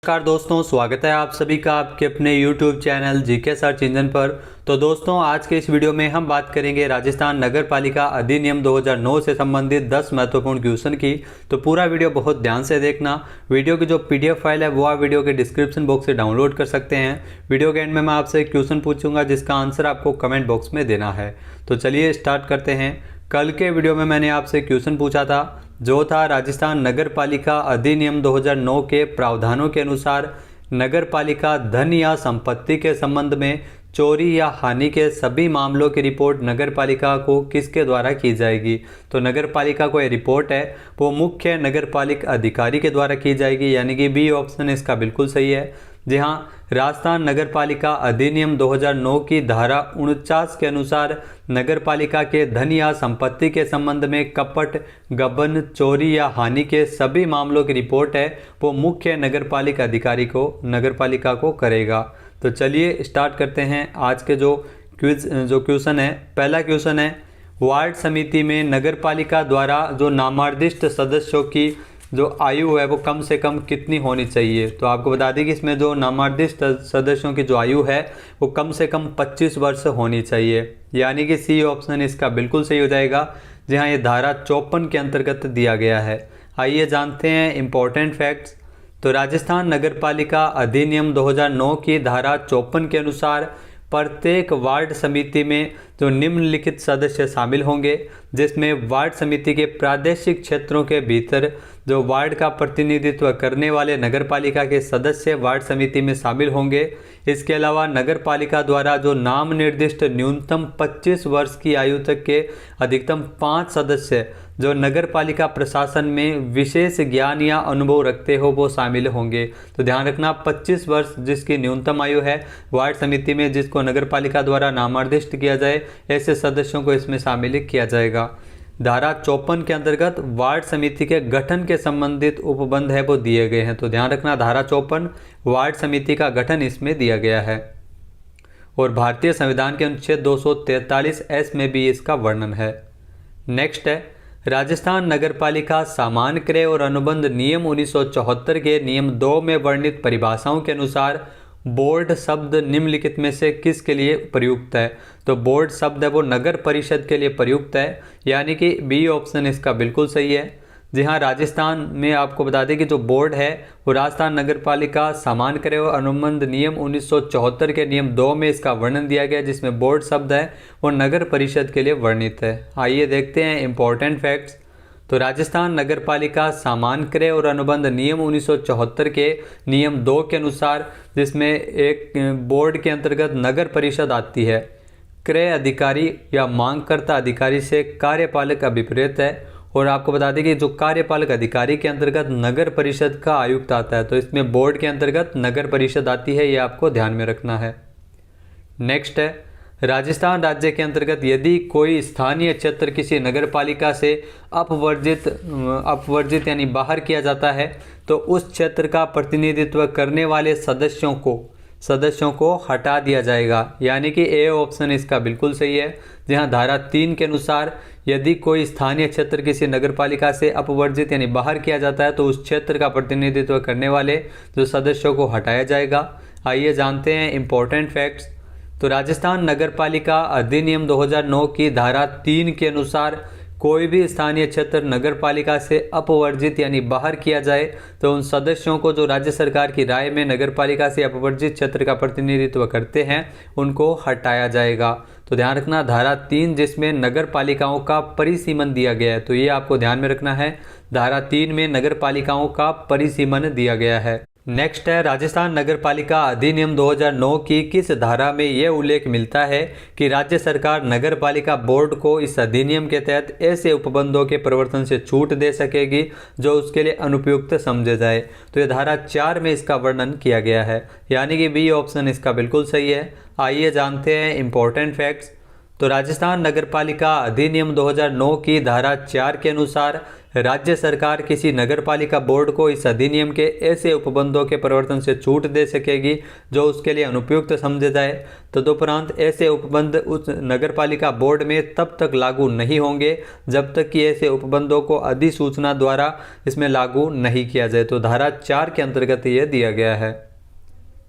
नमस्कार दोस्तों, स्वागत है आप सभी का आपके अपने YouTube channel GK search engine पर। तो दोस्तों, आज के इस वीडियो में हम बात करेंगे राजस्थान नगर पालिका अधिनियम 2009 से संबंधित 10 महत्वपूर्ण क्वेश्चन की। तो पूरा वीडियो बहुत ध्यान से देखना। वीडियो की जो PDF फाइल है वो आप वीडियो के डिस्क्रिप्शन बॉक्स से डाउनलोड कर सकते हैं। वीडियो के एंड में मैं आपसे एक क्वेश्चन पूछूंगा जिसका आंसर आपको कमेंट बॉक्स में देना है। तो चलिए स्टार्ट करते हैं। कल के वीडियो में मैंने आपसे क्वेश्चन पूछा था जो था राजस्थान नगर पालिका अधिनियम 2009 के प्रावधानों के अनुसार नगर पालिका धन या संपत्ति के संबंध में चोरी या हानि के सभी मामलों की रिपोर्ट नगर पालिका को किसके द्वारा की जाएगी। तो नगर पालिका को ये रिपोर्ट है वो मुख्य नगर पालिक अधिकारी के द्वारा की जाएगी, यानी कि बी ऑप्शन इसका बिल्कुल सही है। जी हाँ, राजस्थान नगर पालिका अधिनियम 2009 की धारा 49 के अनुसार नगर पालिका के धन या संपत्ति के संबंध में कपट, गबन, चोरी या हानि के सभी मामलों की रिपोर्ट है वो मुख्य नगर पालिक अधिकारी को नगर पालिका को करेगा। तो चलिए स्टार्ट करते हैं आज के जो क्वेश्चन है। पहला क्वेश्चन है, वार्ड समिति में नगर पालिका द्वारा जो नामार्दिष्ट सदस्यों की जो आयु है वो कम से कम कितनी होनी चाहिए। तो आपको बता दें कि इसमें जो नामार्दिष्ट सदस्यों की जो आयु है वो कम से कम 25 वर्ष होनी चाहिए, यानी कि सी ऑप्शन इसका बिल्कुल सही हो जाएगा। जी हाँ, ये धारा 54 के अंतर्गत दिया गया है। आइए जानते हैं इम्पोर्टेंट फैक्ट्स। तो राजस्थान नगर पालिका अधिनियम 2009 की धारा 54 के अनुसार प्रत्येक वार्ड समिति में जो निम्नलिखित सदस्य शामिल होंगे, जिसमें वार्ड समिति के प्रादेशिक क्षेत्रों के भीतर जो वार्ड का प्रतिनिधित्व करने वाले नगरपालिका के सदस्य वार्ड समिति में शामिल होंगे। इसके अलावा नगरपालिका द्वारा जो नाम निर्दिष्ट न्यूनतम 25 वर्ष की आयु तक के अधिकतम 5 सदस्य जो नगरपालिका प्रशासन में विशेष ज्ञान या अनुभव रखते हो वो शामिल होंगे। तो ध्यान रखना, 25 वर्ष जिसकी न्यूनतम आयु है वार्ड समिति में जिसको नगरपालिका द्वारा नामार्दिष्ट किया जाए, ऐसे सदस्यों को इसमें शामिल किया जाएगा। धारा 54 के अंतर्गत वार्ड समिति के गठन के संबंधित उपबंध है वो दिए गए हैं। तो ध्यान रखना, धारा 54 वार्ड समिति का गठन इसमें दिया गया है और भारतीय संविधान के अनुच्छेद 243(s) में भी इसका वर्णन है। नेक्स्ट है, राजस्थान नगरपालिका सामान्य क्रय और अनुबंध नियम 1974 के नियम 2 में वर्णित परिभाषाओं के अनुसार बोर्ड शब्द निम्नलिखित में से किसके लिए प्रयुक्त है। तो बोर्ड शब्द है वो नगर परिषद के लिए प्रयुक्त है, यानी कि बी ऑप्शन इसका बिल्कुल सही है। जी हाँ, राजस्थान में आपको बता दें कि जो बोर्ड है वो राजस्थान नगरपालिका सामान्य क्रय और अनुबंध नियम 1974 के नियम 2 में इसका वर्णन दिया गया, जिसमें बोर्ड शब्द है वो नगर परिषद के लिए वर्णित है। आइए देखते हैं इंपॉर्टेंट फैक्ट्स। तो राजस्थान नगरपालिका सामान्य क्रय और अनुबंध नियम 1974 के नियम 2 के अनुसार, जिसमें एक बोर्ड के अंतर्गत नगर परिषद आती है, क्रय अधिकारी या मांगकर्ता अधिकारी से कार्यपालक अभिप्रेत है। और आपको बता दें कि जो कार्यपालक अधिकारी के अंतर्गत नगर परिषद का आयुक्त आता है, तो इसमें बोर्ड के अंतर्गत नगर परिषद आती है, ये आपको ध्यान में रखना है। नेक्स्ट है, राजस्थान राज्य के अंतर्गत यदि कोई स्थानीय क्षेत्र किसी नगरपालिका से अपवर्जित यानी बाहर किया जाता है तो उस क्षेत्र का प्रतिनिधित्व करने वाले सदस्यों को हटा दिया जाएगा, यानी कि ए ऑप्शन इसका बिल्कुल सही है। जहां धारा 3 के अनुसार यदि कोई स्थानीय क्षेत्र किसी नगरपालिका से अपवर्जित यानी बाहर किया जाता है तो उस क्षेत्र का प्रतिनिधित्व करने वाले जो सदस्यों को हटाया जाएगा। आइए जानते हैं इम्पोर्टेंट फैक्ट्स। तो राजस्थान नगरपालिका अधिनियम 2009 की धारा 3 के अनुसार कोई भी स्थानीय क्षेत्र नगरपालिका से अपवर्जित यानी बाहर किया जाए तो उन सदस्यों को जो राज्य सरकार की राय में नगरपालिका से अपवर्जित क्षेत्र का प्रतिनिधित्व करते हैं उनको हटाया जाएगा। तो ध्यान रखना, धारा 3 जिसमें नगरपालिकाओं का परिसीमन दिया गया है, तो ये आपको ध्यान में रखना है, धारा 3 में नगरपालिकाओं का परिसीमन दिया गया है। नेक्स्ट है, राजस्थान नगरपालिका अधिनियम 2009 की किस धारा में यह उल्लेख मिलता है कि राज्य सरकार नगरपालिका बोर्ड को इस अधिनियम के तहत ऐसे उपबंधों के प्रवर्तन से छूट दे सकेगी जो उसके लिए अनुपयुक्त समझे जाए। तो यह धारा 4 में इसका वर्णन किया गया है, यानी कि बी ऑप्शन इसका बिल्कुल सही है। आइए जानते हैं इम्पोर्टेंट फैक्ट्स। तो राजस्थान नगरपालिका अधिनियम 2009 की धारा 4 के अनुसार राज्य सरकार किसी नगरपालिका बोर्ड को इस अधिनियम के ऐसे उपबंधों के प्रवर्तन से छूट दे सकेगी जो उसके लिए अनुपयुक्त समझे जाए। तदुपरांत ऐसे उपबंध उस नगरपालिका बोर्ड में तब तक लागू नहीं होंगे जब तक कि ऐसे उपबंधों को अधिसूचना द्वारा इसमें लागू नहीं किया जाए। तो धारा 4 के अंतर्गत यह दिया गया है।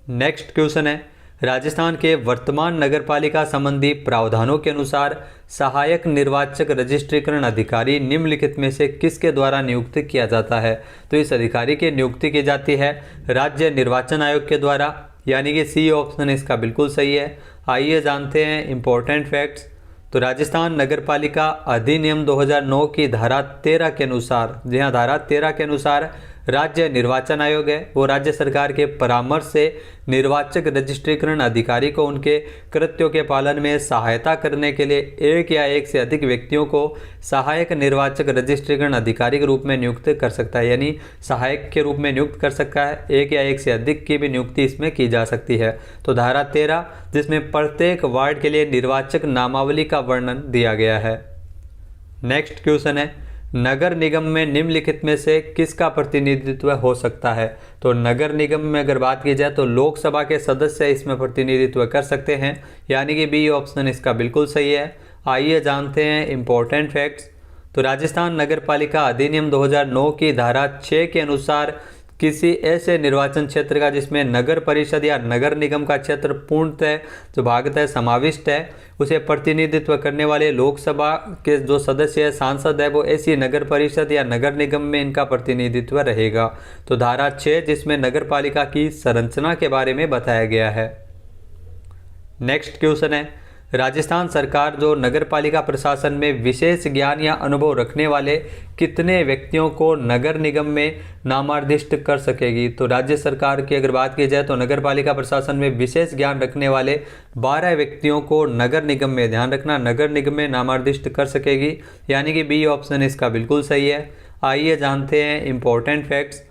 नेक्स्ट क्वेश्चन है, राजस्थान के वर्तमान नगरपालिका संबंधी प्रावधानों के अनुसार सहायक निर्वाचक रजिस्ट्रीकरण अधिकारी निम्नलिखित में से किसके द्वारा नियुक्त किया जाता है? तो इस अधिकारी की नियुक्ति की जाती है राज्य निर्वाचन आयोग के द्वारा, यानी कि सी ऑप्शन इसका बिल्कुल सही है। आइए जानते हैं इंपॉर्टेंट फैक्ट्स। तो राजस्थान नगरपालिका अधिनियम 2009 की धारा 13 के अनुसार, जी हाँ, धारा 13 के अनुसार राज्य निर्वाचन आयोग है वो राज्य सरकार के परामर्श से निर्वाचक रजिस्ट्रीकरण अधिकारी को उनके कृत्यों के पालन में सहायता करने के लिए एक या एक से अधिक व्यक्तियों को सहायक निर्वाचक रजिस्ट्रीकरण अधिकारी के रूप में नियुक्त कर सकता है, यानी सहायक के रूप में नियुक्त कर सकता है। एक या एक से अधिक की भी नियुक्ति इसमें की जा सकती है। तो धारा 13 जिसमें प्रत्येक वार्ड के लिए निर्वाचक नामावली का वर्णन दिया गया है। नेक्स्ट क्वेश्चन है, नगर निगम में निम्नलिखित में से किसका प्रतिनिधित्व हो सकता है? तो नगर निगम में अगर बात की जाए तो लोकसभा के सदस्य इसमें प्रतिनिधित्व कर सकते हैं, यानी कि बी ऑप्शन इसका बिल्कुल सही है। आइए जानते हैं इंपॉर्टेंट फैक्ट्स। तो राजस्थान नगरपालिका अधिनियम 2009 की धारा 6 के अनुसार किसी ऐसे निर्वाचन क्षेत्र का जिसमें नगर परिषद या नगर निगम का क्षेत्र पूर्णतः जो भागतः समाविष्ट है, उसे प्रतिनिधित्व करने वाले लोकसभा के जो सदस्य है, सांसद है, वो ऐसी नगर परिषद या नगर निगम में इनका प्रतिनिधित्व रहेगा। तो धारा 6 जिसमें नगरपालिका की संरचना के बारे में बताया गया है। नेक्स्ट क्वेश्चन है, राजस्थान सरकार जो नगरपालिका प्रशासन में विशेष ज्ञान या अनुभव रखने वाले कितने व्यक्तियों को नगर निगम में नामार्दिष्ट कर सकेगी? तो राज्य सरकार की अगर बात की जाए तो नगरपालिका प्रशासन में विशेष ज्ञान रखने वाले 12 व्यक्तियों को नगर निगम में, ध्यान रखना, नगर निगम में नामार्दिष्ट कर सकेगी, यानी कि बी ऑप्शन इसका बिल्कुल सही है। आइए जानते हैं इंपॉर्टेंट फैक्ट्स।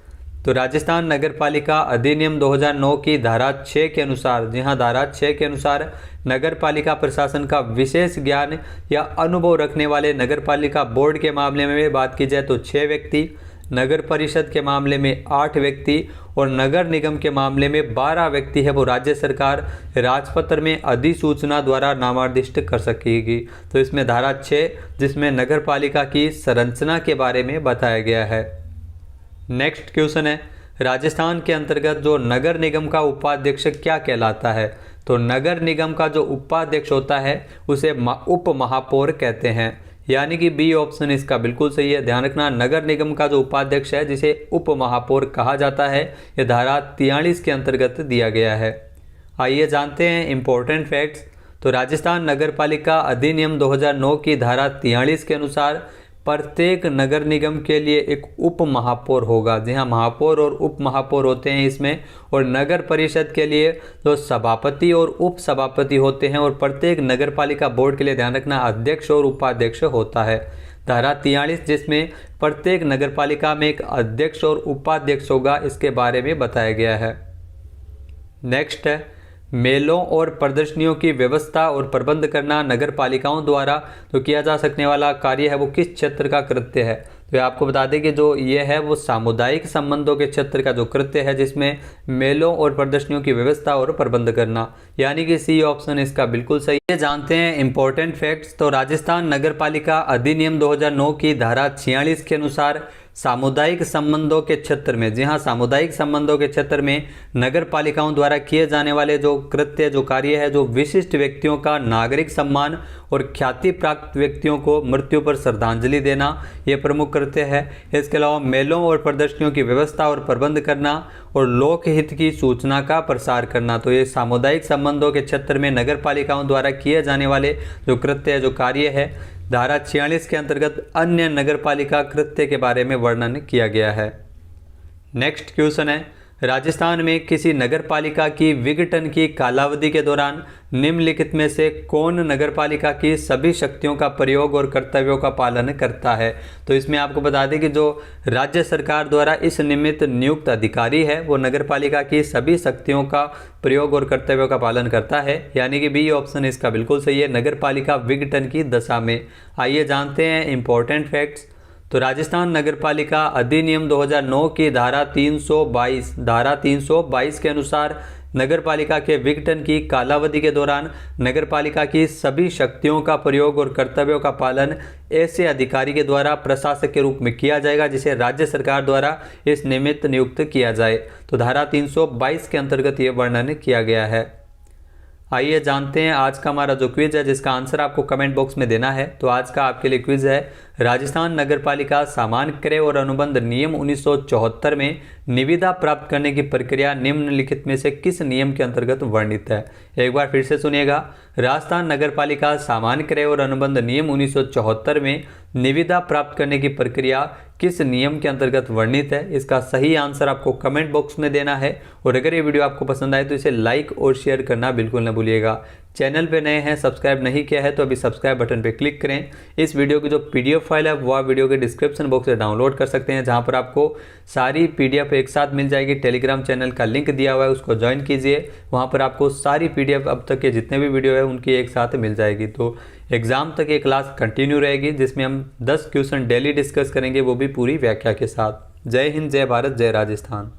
तो राजस्थान नगरपालिका अधिनियम 2009 की धारा 6 के अनुसार, जी हाँ, धारा 6 के अनुसार नगरपालिका प्रशासन का विशेष ज्ञान या अनुभव रखने वाले नगरपालिका बोर्ड के मामले में बात की जाए तो 6 व्यक्ति, नगर परिषद के मामले में 8 व्यक्ति और नगर निगम के मामले में 12 व्यक्ति है वो राज्य सरकार राजपत्र में अधिसूचना द्वारा नामार्दिष्ट कर सकेगी। तो इसमें धारा 6 जिसमें नगरपालिका की संरचना के बारे में बताया गया है। नेक्स्ट क्वेश्चन है, राजस्थान के अंतर्गत जो नगर निगम का उपाध्यक्ष क्या कहलाता है? तो नगर निगम का जो उपाध्यक्ष होता है उसे उप महापौर कहते हैं, यानी कि बी ऑप्शन इसका बिल्कुल सही है। ध्यान रखना, नगर निगम का जो उपाध्यक्ष है जिसे उप महापौर कहा जाता है, यह धारा 43 के अंतर्गत दिया गया है। आइए जानते हैं इंपॉर्टेंट फैक्ट्स। तो राजस्थान नगरपालिका अधिनियम 2009 की धारा 43 के अनुसार प्रत्येक नगर निगम के लिए एक उप महापौर होगा, जी हाँ, महापौर और उप महापौर होते हैं इसमें, और नगर परिषद के लिए जो सभापति और उप सभापति होते हैं, और प्रत्येक नगर पालिका बोर्ड के लिए ध्यान रखना अध्यक्ष और उपाध्यक्ष होता है। धारा 43 जिसमें प्रत्येक नगर पालिका में एक अध्यक्ष और उपाध्यक्ष होगा, इसके बारे में बताया गया है। नेक्स्ट है, मेलों और प्रदर्शनियों की व्यवस्था और प्रबंध करना नगर पालिकाओं द्वारा जो किया जा सकने वाला कार्य है वो किस क्षेत्र का कृत्य है? तो आपको बता दें कि जो ये है वो सामुदायिक संबंधों के क्षेत्र का जो कृत्य है, जिसमें मेलों और प्रदर्शनियों की व्यवस्था और प्रबंध करना, यानी कि सी ऑप्शन इसका बिल्कुल सही है। जानते हैं इंपॉर्टेंट फैक्ट्स। तो राजस्थान नगरपालिका अधिनियम 2009 की धारा 46 के अनुसार सामुदायिक संबंधों के क्षेत्र में, जी हाँ, सामुदायिक संबंधों के क्षेत्र में नगर पालिकाओं द्वारा किए जाने वाले जो कृत्य, जो कार्य है, जो विशिष्ट व्यक्तियों का नागरिक सम्मान और ख्याति प्राप्त व्यक्तियों को मृत्यु पर श्रद्धांजलि देना, ये प्रमुख कृत्य है। इसके अलावा मेलों और प्रदर्शनियों की व्यवस्था और प्रबंध करना और लोकहित की सूचना का प्रसार करना, तो ये सामुदायिक संबंधों के क्षेत्र में नगर पालिकाओं द्वारा किए जाने वाले जो कृत्य, जो कार्य है, धारा 46 के अंतर्गत अन्य नगरपालिका कृत्य के बारे में वर्णन किया गया है। नेक्स्ट क्वेश्चन है, राजस्थान में किसी नगरपालिका की विघटन की कालावधि के दौरान निम्नलिखित में से कौन नगरपालिका की सभी शक्तियों का प्रयोग और कर्तव्यों का पालन करता है? तो इसमें आपको बता दें कि जो राज्य सरकार द्वारा इस निमित्त नियुक्त अधिकारी है वो नगरपालिका की सभी शक्तियों का प्रयोग और कर्तव्यों का पालन करता है, यानी कि बी ऑप्शन इसका बिल्कुल सही है, नगरपालिका विघटन की दशा में। आइए जानते हैं इंपॉर्टेंट फैक्ट्स। तो राजस्थान नगरपालिका अधिनियम 2009 की धारा 322 के अनुसार नगरपालिका के विघटन की कालावधि के दौरान नगरपालिका की सभी शक्तियों का प्रयोग और कर्तव्यों का पालन ऐसे अधिकारी के द्वारा प्रशासक के रूप में किया जाएगा जिसे राज्य सरकार द्वारा इस निमित्त नियुक्त किया जाए। तो धारा 322 के अंतर्गत ये वर्णन किया गया है। आइए जानते हैं आज का हमारा जो क्विज है, जिसका आंसर आपको कमेंट बॉक्स में देना है। तो आज का आपके लिए क्विज है, राजस्थान नगरपालिका सामान्य क्रय और अनुबंध नियम 1974 में निविदा प्राप्त करने की प्रक्रिया निम्नलिखित में से किस नियम के अंतर्गत वर्णित है। एक बार फिर से सुनिएगा, राजस्थान नगरपालिका सामान्य क्रय और अनुबंध नियम 1974 में निविदा प्राप्त करने की प्रक्रिया किस नियम के अंतर्गत वर्णित है। इसका सही आंसर आपको कमेंट बॉक्स में देना है। और अगर ये वीडियो आपको पसंद आए तो इसे लाइक और शेयर करना बिल्कुल न भूलिएगा। चैनल पे नए हैं, सब्सक्राइब नहीं किया है तो अभी सब्सक्राइब बटन पे क्लिक करें। इस वीडियो की जो पीडीएफ फाइल है वो आप वीडियो के डिस्क्रिप्शन बॉक्स से डाउनलोड कर सकते हैं, जहां पर आपको सारी पीडीएफ एक साथ मिल जाएगी। टेलीग्राम चैनल का लिंक दिया हुआ है, उसको ज्वाइन कीजिए। वहां पर आपको सारी पीडीएफ अब तक के जितने भी वीडियो है उनकी एक साथ मिल जाएगी। तो एग्जाम तक ये क्लास कंटिन्यू रहेगी, जिसमें हम 10 क्वेश्चन डेली डिस्कस करेंगे, वो भी पूरी व्याख्या के साथ। जय हिंद, जय भारत, जय राजस्थान।